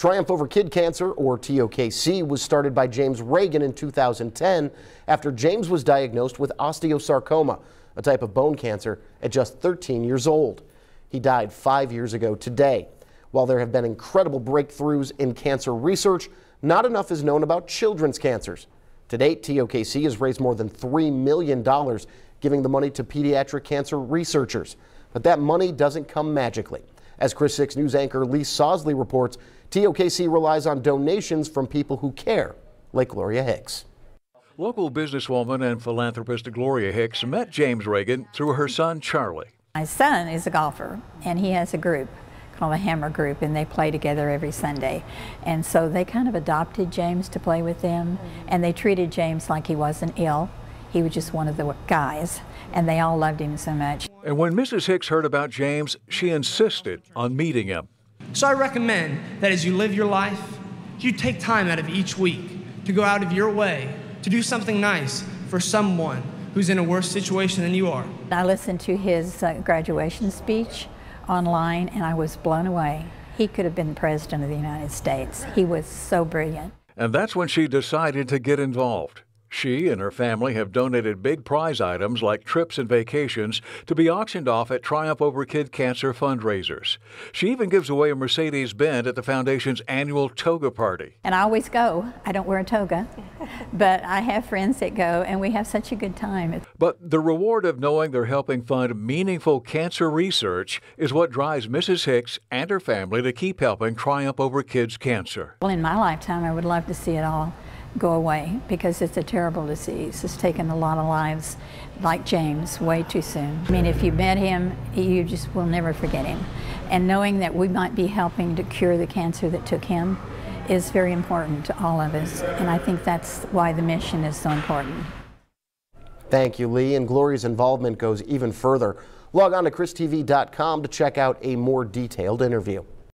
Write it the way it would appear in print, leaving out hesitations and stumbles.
Triumph Over Kid Cancer, or TOKC, was started by James Reagan in 2010 after James was diagnosed with osteosarcoma, a type of bone cancer, at just 13 years old. He died 5 years ago today. While there have been incredible breakthroughs in cancer research, not enough is known about children's cancers. To date, TOKC has raised more than $3 million, giving the money to pediatric cancer researchers. But that money doesn't come magically. As Chris 6 News anchor Lee Sausley reports, TOKC relies on donations from people who care, like Gloria Hicks. Local businesswoman and philanthropist Gloria Hicks met James Reagan through her son Charlie. My son is a golfer, and he has a group called the Hammer Group, and they play together every Sunday. And so they kind of adopted James to play with them, and they treated James like he wasn't ill. He was just one of the guys, and they all loved him so much. And when Mrs. Hicks heard about James, she insisted on meeting him. So I recommend that as you live your life, you take time out of each week to go out of your way to do something nice for someone who's in a worse situation than you are. I listened to his graduation speech online, and I was blown away. He could have been president of the United States. He was so brilliant. And that's when she decided to get involved. She and her family have donated big prize items like trips and vacations to be auctioned off at Triumph Over Kid Cancer fundraisers. She even gives away a Mercedes-Benz at the foundation's annual toga party. And I always go. I don't wear a toga, but I have friends that go, and we have such a good time. But the reward of knowing they're helping fund meaningful cancer research is what drives Mrs. Hicks and her family to keep helping Triumph Over Kids Cancer. Well, in my lifetime, I would love to see it all go away, because it's a terrible disease. It's taken a lot of lives, like James, way too soon. I mean, if you met him, you just will never forget him. And knowing that we might be helping to cure the cancer that took him is very important to all of us. And I think that's why the mission is so important. Thank you, Lee. And Gloria's involvement goes even further. Log on to ChrisTV.com to check out a more detailed interview.